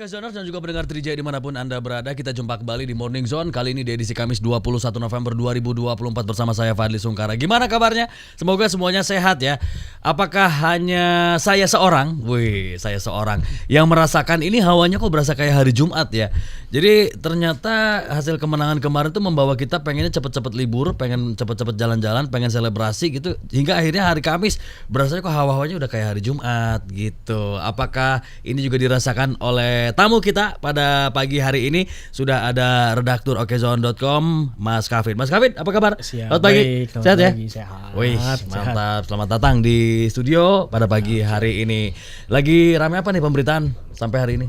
Okezoners dan juga pendengar Trijaya dimanapun Anda berada, kita jumpa kembali di Morning Zone. Kali ini di edisi Kamis 21 November 2024 bersama saya Fadli Sungkara. Gimana kabarnya? Semoga semuanya sehat ya. Apakah hanya saya seorang? Saya seorang yang merasakan ini hawanya kok berasa kayak hari Jumat ya. Jadi ternyata hasil kemenangan kemarin tuh membawa kita pengennya cepet-cepet libur, pengen cepet-cepet jalan-jalan, pengen selebrasi gitu. Hingga akhirnya hari Kamis berasanya kok hawa-hawanya udah kayak hari Jumat gitu. Apakah ini juga dirasakan oleh tamu kita pada pagi hari ini? Sudah ada redaktur okezone.com Mas Kavin. Mas Kavin, apa kabar? Selamat pagi. Sehat ya? Sehat. Wih, mantap. Selamat datang di studio pada pagi hari ini. Lagi rame apa nih pemberitaan sampai hari ini?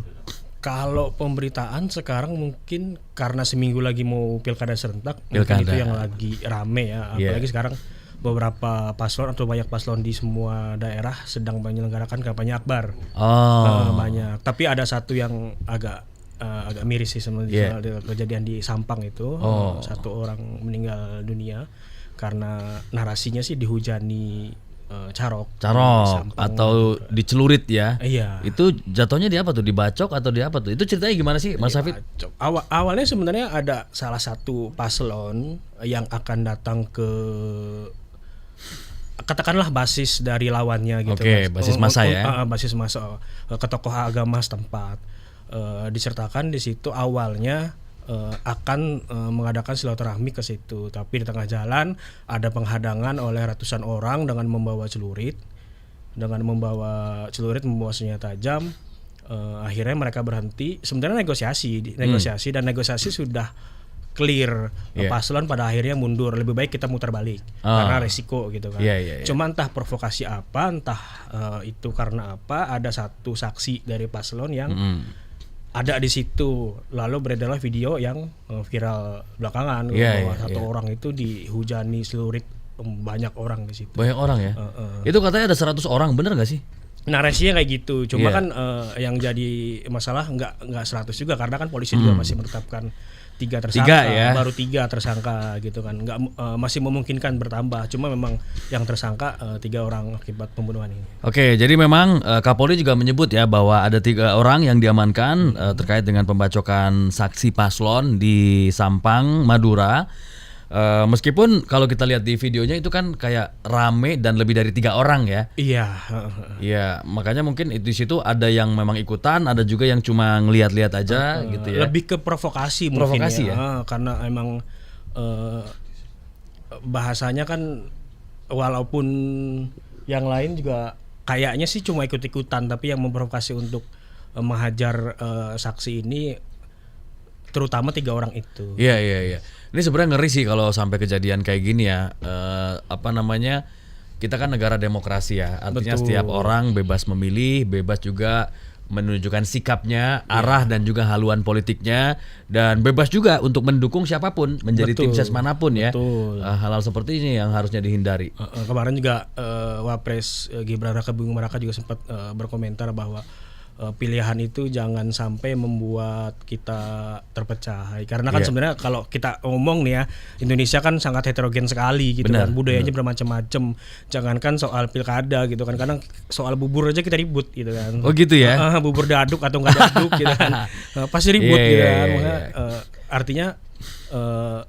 Kalau pemberitaan sekarang mungkin karena seminggu lagi mau pilkada serentak, Pilkada. mungkin itu yang lagi rame ya. Apalagi sekarang beberapa paslon atau banyak paslon di semua daerah sedang menyelenggarakan kampanye akbar. Banyak. Tapi ada satu yang agak miris sih sebenarnya kejadian di Sampang itu. Satu orang meninggal dunia karena narasinya sih dihujani carok Sampang, atau dicelurit ya. Iya. Itu jatuhnya di apa tuh? Dibacok atau di apa tuh? Itu ceritanya gimana sih, Mas Hafid? Awalnya sebenarnya ada salah satu paslon yang akan datang ke katakanlah basis dari lawannya gitu. Oke, basis massa ya. Basis massa ke tokoh agama setempat. Disertakan di situ awalnya akan mengadakan silaturahmi ke situ, tapi di tengah jalan ada penghadangan oleh ratusan orang dengan membawa celurit, membawa senjata tajam. Akhirnya mereka berhenti. Sebenarnya negosiasi sudah clear. Paslon pada akhirnya mundur. Lebih baik kita muter balik karena resiko gitu kan. Cuma entah provokasi apa, entah itu karena apa, ada satu saksi dari paslon yang ada di situ. Lalu beredarlah video yang viral belakangan bahwa satu orang itu dihujani celurit banyak orang di situ. Banyak orang ya. Itu katanya ada 100 orang, bener nggak sih? Narasinya kayak gitu. Cuma kan yang jadi masalah nggak 100 juga karena kan polisi juga masih menetapkan 3 tersangka, baru 3 tersangka gitu kan. Masih memungkinkan bertambah. Cuma memang yang tersangka 3 orang akibat pembunuhan ini. Oke, jadi memang Kapolri juga menyebut ya bahwa ada 3 orang yang diamankan terkait dengan pembacokan saksi paslon di Sampang, Madura. Meskipun kalau kita lihat di videonya itu kan kayak rame dan lebih dari 3 orang ya. Iya, makanya mungkin di situ ada yang memang ikutan, ada juga yang cuma ngelihat-lihat aja gitu ya. Lebih ke provokasi mungkin ya. Karena emang bahasanya kan walaupun yang lain juga kayaknya sih cuma ikut-ikutan, tapi yang memprovokasi untuk menghajar saksi ini terutama 3 orang itu. Iya. Ini sebenarnya ngeri sih kalau sampai kejadian kayak gini ya. Kita kan negara demokrasi ya. Artinya setiap orang bebas memilih, bebas juga menunjukkan sikapnya, arah dan juga haluan politiknya, dan bebas juga untuk mendukung siapapun menjadi tim ses manapun ya. Hal-hal seperti ini yang harusnya dihindari. Kemarin juga Wapres Gibran Raka Buming Raka juga sempat berkomentar bahwa pilihan itu jangan sampai membuat kita terpecah. Karena kan sebenarnya kalau kita ngomong nih ya, Indonesia kan sangat heterogen sekali gitu. Kan budayanya bermacam-macam. Jangankan soal pilkada gitu kan, kadang soal bubur aja kita ribut gitu kan. Oh gitu ya. Bubur daduk atau enggak daduk gitu kan. Pasti ribut gitu kan. Artinya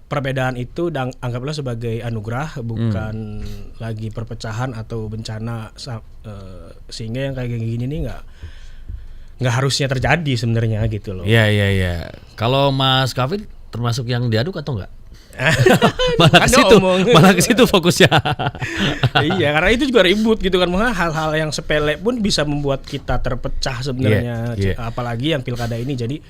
perbedaan itu anggaplah sebagai anugerah, bukan lagi perpecahan atau bencana, sehingga yang kayak gini nih nggak harusnya terjadi sebenarnya gitu loh. Iya. Kalau Mas Kavin termasuk yang diaduk atau enggak? malah ke situ fokusnya. Iya, karena itu juga ribut gitu kan. Hal-hal yang sepele pun bisa membuat kita terpecah sebenarnya. Apalagi yang pilkada ini. Jadi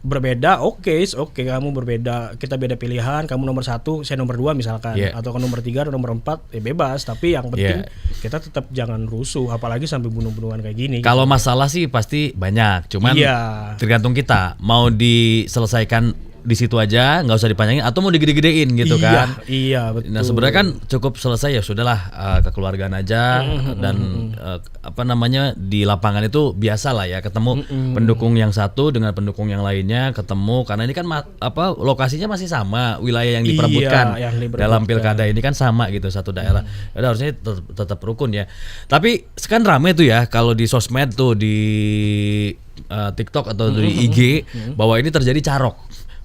berbeda, oke, kamu berbeda, kita beda pilihan, kamu nomor 1, saya nomor 2 misalkan, atau nomor 3 atau nomor 4, bebas. Tapi yang penting kita tetap jangan rusuh, apalagi sampai bunuh-bunuhan kayak gini. Kalau gitu. masalah sih pasti banyak, cuman tergantung kita mau diselesaikan di situ aja, nggak usah dipanjangin atau mau digede-gedein gitu kan. Iya, betul. Nah sebenarnya kan cukup selesai ya sudahlah, kekeluargaan aja dan apa namanya di lapangan itu biasa lah ya, ketemu pendukung yang satu dengan pendukung yang lainnya ketemu, karena ini kan lokasinya masih sama, wilayah yang diperebutkan yang diperebutkan. dalam pilkada ini kan sama gitu, satu daerah. Yaudah, harusnya tetap rukun ya. Tapi sekarang rame tuh ya kalau di sosmed tuh, di TikTok atau di IG bahwa ini terjadi carok.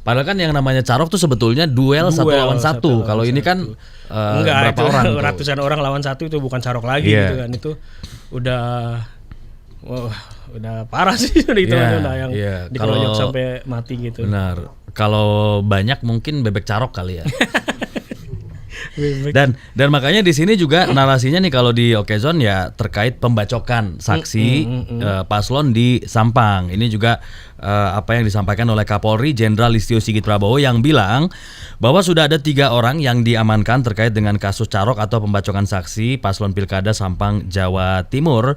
Padahal kan yang namanya carok tuh sebetulnya duel satu lawan satu. Kalau ini kan enggak, berapa itu orang ratusan orang lawan satu, itu bukan carok lagi gitu kan. Itu udah parah sih itu yang dikeroyok sampai mati gitu. Benar. Kalau banyak mungkin bebek carok kali ya. Dan makanya di sini juga narasinya nih kalau di Okezon ya terkait pembacokan saksi paslon di Sampang. Ini juga apa yang disampaikan oleh Kapolri Jenderal Listio Sigit Prabowo yang bilang bahwa sudah ada 3 orang yang diamankan terkait dengan kasus carok atau pembacokan saksi paslon Pilkada Sampang Jawa Timur.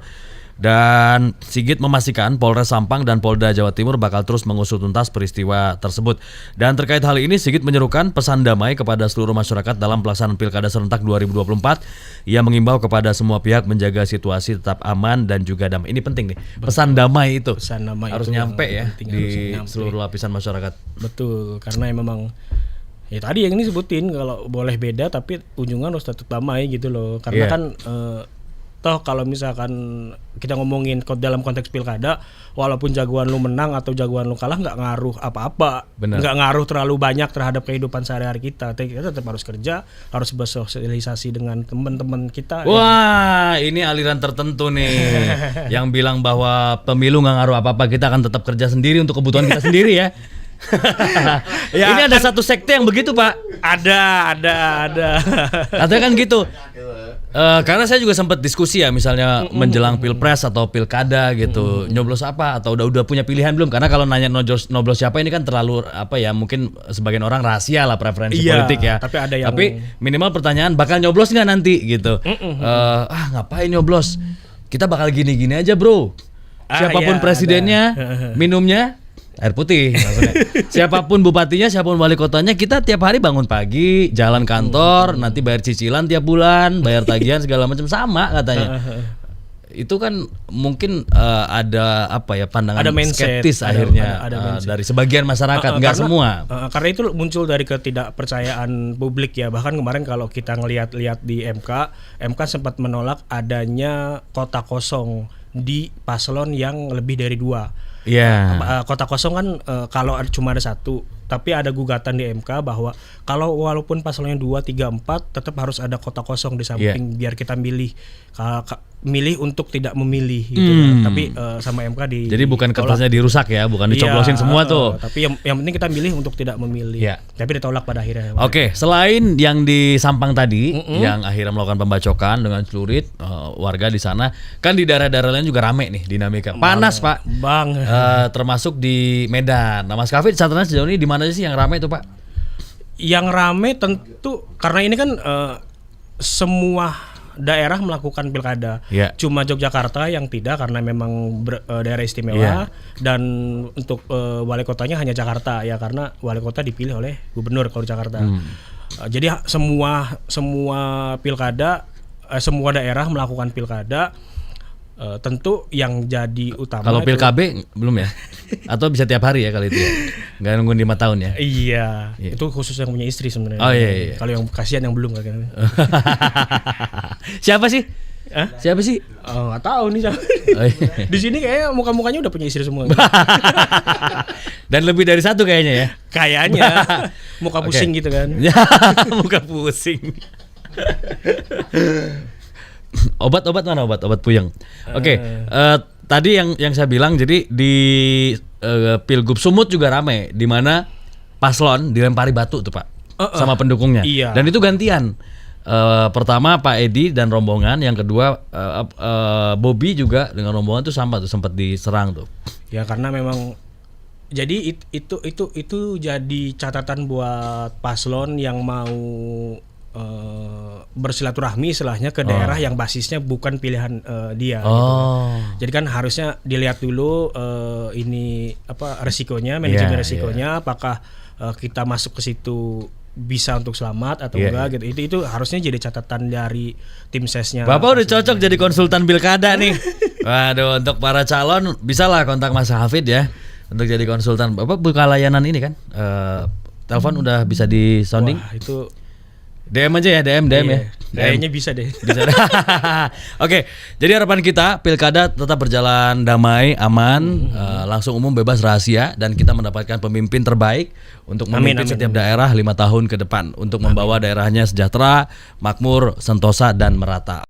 Dan Sigit memastikan Polres Sampang dan Polda Jawa Timur bakal terus mengusut tuntas peristiwa tersebut. Dan terkait hal ini Sigit menyerukan pesan damai kepada seluruh masyarakat dalam pelaksanaan Pilkada serentak 2024. Ia mengimbau kepada semua pihak menjaga situasi tetap aman dan juga damai. Ini penting nih, pesan damai itu harus nyampe ya di seluruh lapisan masyarakat. Betul, karena memang ya tadi yang ini sebutin, kalau boleh beda tapi ujungnya harus tetap damai gitu loh. Karena kan toh kalau misalkan kita ngomongin dalam konteks pilkada, walaupun jagoan lu menang atau jagoan lu kalah nggak ngaruh apa-apa, nggak ngaruh terlalu banyak terhadap kehidupan sehari-hari kita. Kita tetap harus kerja, harus bersosialisasi dengan teman-teman kita. Wah, ini aliran tertentu nih yang bilang bahwa pemilu nggak ngaruh apa-apa, kita akan tetap kerja sendiri untuk kebutuhan kita sendiri ya. Ini ada satu sekte yang begitu, Pak. Ada. Katanya kan gitu. Karena saya juga sempat diskusi ya, misalnya menjelang pilpres atau pilkada gitu, nyoblos apa atau udah punya pilihan belum? Karena kalau nanya nyoblos siapa ini kan terlalu apa ya, mungkin sebagian orang rahasia lah preferensi politik ya. Tapi minimal pertanyaan bakal nyoblos nggak nanti gitu. Ngapain nyoblos? Kita bakal gini-gini aja bro. Siapapun presidennya, minumnya air putih maksudnya. Siapapun bupatinya, siapapun wali kotanya, kita tiap hari bangun pagi, jalan kantor, nanti bayar cicilan tiap bulan, bayar tagihan segala macam, sama katanya. Itu kan mungkin ada apa ya, pandangan skeptis akhirnya dari sebagian masyarakat, nggak semua. Karena itu muncul dari ketidakpercayaan publik ya. Bahkan kemarin kalau kita ngelihat di MK sempat menolak adanya kota kosong di paslon yang lebih dari 2. Kota kosong kan kalau cuma ada 1, tapi ada gugatan di MK bahwa kalau walaupun paslonnya 2, 3, 4 tetap harus ada kota kosong di samping biar kita milih untuk tidak memilih gitu kan. Tapi sama MK jadi bukan kertasnya dirusak ya, bukan dicoblosin semua tuh. Tapi yang penting kita milih untuk tidak memilih. Tapi ditolak pada akhirnya. Oke, selain yang di Sampang tadi yang akhirnya melakukan pembacokan dengan celurit warga di sana, kan di daerah-daerah lain juga rame nih dinamika. Panas, Pak. Termasuk di Medan. Nah, Mas Kafid catatan sejauh ini di mana sih yang rame itu, Pak? Yang rame tentu karena ini kan semua daerah melakukan pilkada. Cuma Yogyakarta yang tidak, karena memang daerah istimewa. Dan untuk wali kotanya hanya Jakarta ya, karena wali kota dipilih oleh gubernur kalau Jakarta. Jadi semua pilkada, semua daerah melakukan pilkada. Tentu yang jadi utama. Kalau PilKB belum ya? Atau bisa tiap hari ya kali itu ya? Nggak nunggu 5 tahun ya? Iya. Itu khusus yang punya istri sebenarnya. Iya. Kalau yang kasihan yang belum kan. Siapa sih? Siapa sih? Nggak tahu nih siapa. Di sini kayaknya muka-mukanya udah punya istri semua. Dan lebih dari 1 kayaknya ya? Kayaknya. Muka pusing gitu kan. Muka pusing. Obat-obat mana obat puyeng? Tadi yang saya bilang, jadi di Pilgub Sumut juga ramai, di mana paslon dilempari batu tuh Pak sama pendukungnya. Dan itu gantian. Pertama Pak Edi dan rombongan, yang kedua Bobby juga dengan rombongan tuh sama tuh, sempat diserang tuh. Ya karena memang jadi itu jadi catatan buat paslon yang mau bersilaturahmi istilahnya ke daerah yang basisnya bukan pilihan dia. Gitu kan. Oh. Jadi kan harusnya dilihat dulu ini apa resikonya, manajemen resikonya, apakah kita masuk ke situ bisa untuk selamat atau enggak gitu. Itu harusnya jadi catatan dari tim sesnya. Bapak udah cocok jadi konsultan pilkada nih. Waduh, untuk para calon bisa lah kontak Mas Hafid ya untuk jadi konsultan. Bapak buka layanan ini kan? Telepon udah bisa di sounding? Wah, itu DM aja ya, DM ya. Kayaknya bisa deh. Bisa. Oke, jadi harapan kita pilkada tetap berjalan damai, aman, langsung umum, bebas rahasia, dan kita mendapatkan pemimpin terbaik untuk memimpin setiap daerah 5 tahun ke depan untuk membawa daerahnya sejahtera, makmur, sentosa, dan merata.